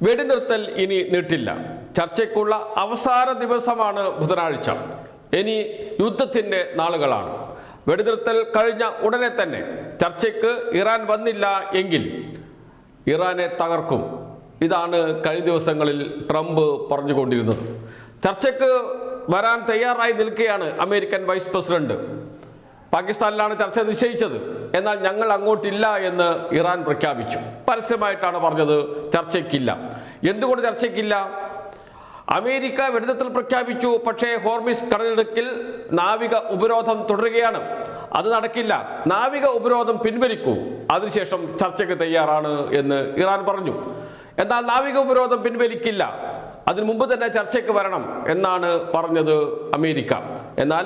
വെടിനിർത്തൽ ഇനി നീട്ടില്ല. ചർച്ചയ്ക്കുള്ള അവസാന ദിവസമാണ് ബുധനാഴ്ച. ഇനി യുദ്ധത്തിൻ്റെ നാളുകളാണ്. വെടിനിർത്തൽ കഴിഞ്ഞ ഉടനെ തന്നെ ചർച്ചയ്ക്ക് ഇറാൻ വന്നില്ല എങ്കിൽ ഇറാനെ തകർക്കും. ഇതാണ് കഴിഞ്ഞ ദിവസങ്ങളിൽ ട്രംപ് പറഞ്ഞുകൊണ്ടിരുന്നത്. ചർച്ചയ്ക്ക് വരാൻ തയ്യാറായി നിൽക്കുകയാണ് അമേരിക്കൻ വൈസ് പ്രസിഡന്റ്. പാകിസ്ഥാനിലാണ് ചർച്ച നിശ്ചയിച്ചത്, എന്നാൽ ഞങ്ങൾ അങ്ങോട്ടില്ല എന്ന് ഇറാൻ പ്രഖ്യാപിച്ചു. പരസ്യമായിട്ടാണ് പറഞ്ഞത് ചർച്ചയ്ക്കില്ല. എന്തുകൊണ്ട് ചർച്ചയ്ക്കില്ല? അമേരിക്ക വെടിനിർത്തൽ പ്രഖ്യാപിച്ചു, പക്ഷേ ഹോർമിസ് കടലിടുക്കിൽ നാവിക ഉപരോധം തുടരുകയാണ്. അത് നടക്കില്ല. നാവിക ഉപരോധം പിൻവലിക്കൂ, അതിനുശേഷം ചർച്ചയ്ക്ക് തയ്യാറാണ് എന്ന് ഇറാൻ പറഞ്ഞു. എന്നാൽ നാവിക ഉപരോധം പിൻവലിക്കില്ല, അതിനു മുമ്പ് തന്നെ ചർച്ചയ്ക്ക് വരണം എന്നാണ് പറഞ്ഞത് അമേരിക്ക. എന്നാൽ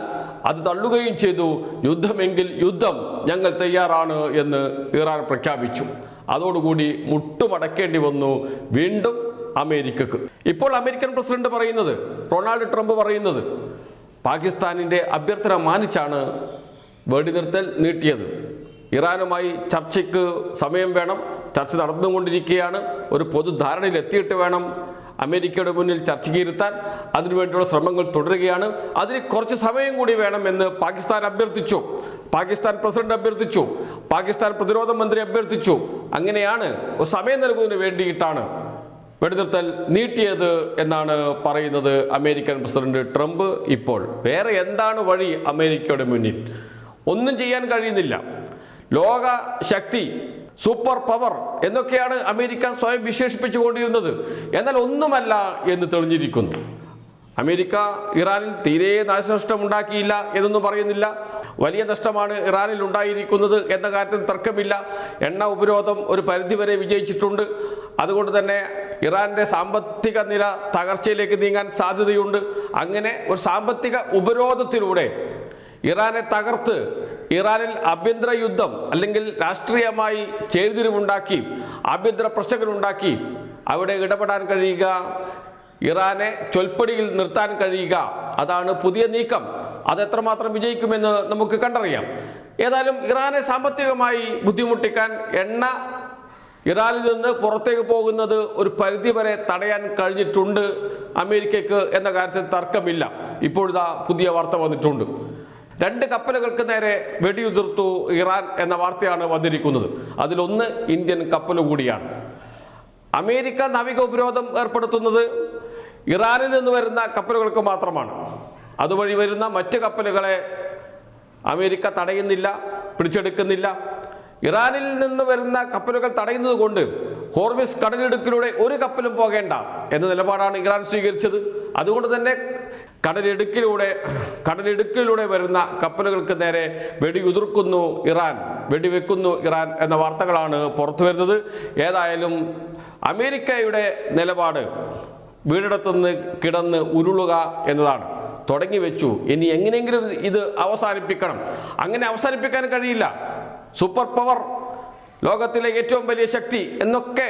അത് തള്ളുകയും ചെയ്തു. യുദ്ധമെങ്കിൽ യുദ്ധം, ഞങ്ങൾ തയ്യാറാണ് എന്ന് ഇറാൻ പ്രഖ്യാപിച്ചു. അതോടുകൂടി മുട്ടുമടക്കേണ്ടി വന്നു വീണ്ടും അമേരിക്കക്ക്. ഇപ്പോൾ അമേരിക്കൻ പ്രസിഡന്റ് പറയുന്നത്, ഡൊണാൾഡ് ട്രംപ് പറയുന്നത്, പാകിസ്ഥാനിൻ്റെ അഭ്യർത്ഥന മാനിച്ചാണ് വെടിനിർത്തൽ നീട്ടിയത്. ഇറാനുമായി ചർച്ചയ്ക്ക് സമയം വേണം, ചർച്ച നടന്നുകൊണ്ടിരിക്കുകയാണ്. ഒരു പൊതുധാരണയിൽ എത്തിയിട്ട് വേണം അമേരിക്കയുടെ മുന്നിൽ ചർച്ചയ്ക്ക് ഇരുത്താൻ. അതിനുവേണ്ടിയുള്ള ശ്രമങ്ങൾ തുടരുകയാണ്. അതിന് കുറച്ച് സമയം കൂടി വേണമെന്ന് പാകിസ്ഥാൻ അഭ്യർത്ഥിച്ചു. പാകിസ്ഥാൻ പ്രസിഡന്റ് അഭ്യർത്ഥിച്ചു. പാകിസ്ഥാൻ പ്രതിരോധ മന്ത്രി അഭ്യർത്ഥിച്ചു. അങ്ങനെയാണ് ഒരു സമയം നൽകുന്നതിന് വേണ്ടിയിട്ടാണ് വെടിനിർത്തൽ നീട്ടിയത് എന്നാണ് പറയുന്നത് അമേരിക്കൻ പ്രസിഡന്റ് ട്രംപ്. ഇപ്പോൾ വേറെ എന്താണ് വഴി അമേരിക്കയുടെ മുന്നിൽ? ഒന്നും ചെയ്യാൻ കഴിയുന്നില്ല. ലോക ശക്തി, സൂപ്പർ പവർ എന്നൊക്കെയാണ് അമേരിക്ക സ്വയം വിശേഷിപ്പിച്ചുകൊണ്ടിരുന്നത്. എന്നാൽ ഒന്നുമല്ല എന്ന് തെളിഞ്ഞിരിക്കുന്നു. അമേരിക്ക ഇറാനിൽ തീരെ നാശനഷ്ടം ഉണ്ടാക്കിയില്ല എന്നൊന്നും പറയുന്നില്ല. വലിയ നഷ്ടമാണ് ഇറാനിൽ ഉണ്ടായിരിക്കുന്നത് എന്ന കാര്യത്തിൽ തർക്കമില്ല. എണ്ണ ഉപരോധം ഒരു പരിധിവരെ വിജയിച്ചിട്ടുണ്ട്. അതുകൊണ്ട് തന്നെ ഇറാന്റെ സാമ്പത്തിക നില തകർച്ചയിലേക്ക് നീങ്ങാൻ സാധ്യതയുണ്ട്. അങ്ങനെ ഒരു സാമ്പത്തിക ഉപരോധത്തിലൂടെ ഇറാനെ തകർത്ത് ഇറാനിൽ ആഭ്യന്തര യുദ്ധം അല്ലെങ്കിൽ രാഷ്ട്രീയമായി ചേരിതിരിവുണ്ടാക്കി ആഭ്യന്തര പ്രശ്നങ്ങളുണ്ടാക്കി അവിടെ ഇടപെടാൻ കഴിയുക, ഇറാനെ ചൊൽപ്പടിയിൽ നിർത്താൻ കഴിയുക, അതാണ് പുതിയ നീക്കം. അത് എത്രമാത്രം വിജയിക്കുമെന്ന് നമുക്ക് കണ്ടറിയാം. ഏതായാലും ഇറാനെ സാമ്പത്തികമായി ബുദ്ധിമുട്ടിക്കാൻ, എണ്ണ ഇറാനിൽ നിന്ന് പുറത്തേക്ക് പോകുന്നത് ഒരു പരിധിവരെ തടയാൻ കഴിഞ്ഞിട്ടുണ്ട് അമേരിക്കയ്ക്ക് എന്ന കാര്യത്തിൽ തർക്കമില്ല. ഇപ്പോഴിതാ പുതിയ വാർത്ത വന്നിട്ടുണ്ട്. 2 കപ്പലുകൾക്ക് നേരെ വെടിയുതിർത്തു ഇറാൻ എന്ന വാർത്തയാണ് വന്നിരിക്കുന്നത്. അതിലൊന്ന് ഇന്ത്യൻ കപ്പൽ കൂടിയാണ്. അമേരിക്ക നാവിക ഉപരോധം ഏർപ്പെടുത്തുന്നത് ഇറാനിൽ നിന്ന് വരുന്ന കപ്പലുകൾക്ക് മാത്രമാണ്. അതുവഴി വരുന്ന മറ്റ് കപ്പലുകളെ അമേരിക്ക തടയുന്നില്ല, പിടിച്ചെടുക്കുന്നില്ല. ഇറാനിൽ നിന്ന് വരുന്ന കപ്പലുകൾ തടയുന്നത് കൊണ്ട് ഹോർമിസ് കടലിടുക്കിലൂടെ ഒരു കപ്പലും പോകേണ്ട എന്ന നിലപാടാണ് ഇറാൻ സ്വീകരിച്ചത്. അതുകൊണ്ട് തന്നെ കടലിടുക്കിലൂടെ വരുന്ന കപ്പലുകൾക്ക് നേരെ വെടിയുതിർക്കുന്നു ഇറാൻ, വെടിവെക്കുന്നു ഇറാൻ എന്ന വാർത്തകളാണ് പുറത്തു വരുന്നത്. ഏതായാലും അമേരിക്കയുടെ നിലപാട് വീടിടത്തുനിന്ന് കിടന്ന് ഉരുളുക എന്നതാണ്. തുടങ്ങി വെച്ചു, ഇനി എങ്ങനെയെങ്കിലും ഇത് അവസാനിപ്പിക്കണം. അങ്ങനെ അവസാനിപ്പിക്കാൻ കഴിയില്ല. സൂപ്പർ പവർ, ലോകത്തിലെ ഏറ്റവും വലിയ ശക്തി എന്നൊക്കെ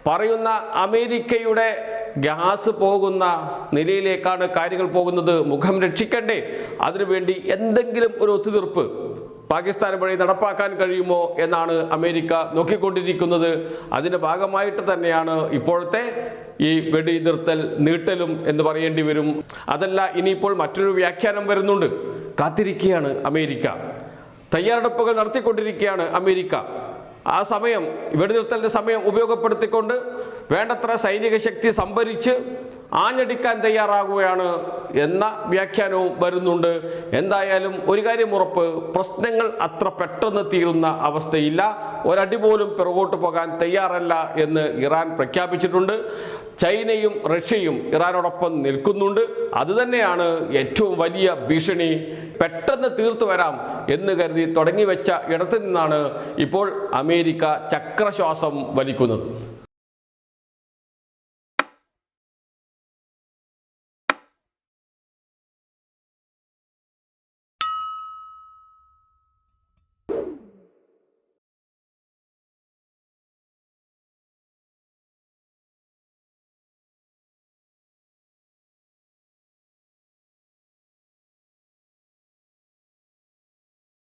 പറയുന്ന അമേരിക്കയുടെ ഗ്യാസ് പോകുന്ന നിലയിലേക്കാണ് കാര്യങ്ങൾ പോകുന്നത്. മുഖം രക്ഷിക്കണ്ടേ? അതിനുവേണ്ടി എന്തെങ്കിലും ഒരു ഒത്തുതീർപ്പ് പാകിസ്ഥാൻ വഴി നടപ്പാക്കാൻ കഴിയുമോ എന്നാണ് അമേരിക്ക നോക്കിക്കൊണ്ടിരിക്കുന്നത്. അതിൻ്റെ ഭാഗമായിട്ട് തന്നെയാണ് ഇപ്പോഴത്തെ ഈ വെടിനിർത്തൽ നീട്ടലും എന്ന് പറയേണ്ടി വരും. അതല്ല, ഇനിയിപ്പോൾ മറ്റൊരു വ്യാഖ്യാനം വരുന്നുണ്ട്. കാത്തിരിക്കുകയാണ് അമേരിക്ക, തയ്യാറെടുപ്പുകൾ നടത്തിക്കൊണ്ടിരിക്കുകയാണ് അമേരിക്ക. ആ സമയം, വെടിനിർത്തലിൻ്റെ സമയം ഉപയോഗപ്പെടുത്തിക്കൊണ്ട് വേണ്ടത്ര സൈനിക ശക്തി സംഭരിച്ച് ആഞ്ഞടിക്കാൻ തയ്യാറാകുകയാണ് എന്ന വ്യാഖ്യാനവും വരുന്നുണ്ട്. എന്തായാലും ഒരു കാര്യം ഉറപ്പ്, പ്രശ്നങ്ങൾ അത്ര പെട്ടെന്ന് തീരുന്ന അവസ്ഥയില്ല. ഒരടി പോലും പിറകോട്ട് പോകാൻ തയ്യാറല്ല എന്ന് ഇറാൻ പ്രഖ്യാപിച്ചിട്ടുണ്ട്. ചൈനയും റഷ്യയും ഇറാനോടൊപ്പം നിൽക്കുന്നുണ്ട്. അതുതന്നെയാണ് ഏറ്റവും വലിയ ഭീഷണി. പെട്ടെന്ന് തീർത്തു വരാം എന്ന് കരുതി തുടങ്ങി വെച്ച ഇടത്തു നിന്നാണ് ഇപ്പോൾ അമേരിക്ക ചക്രശ്വാസം വലിക്കുന്നത്.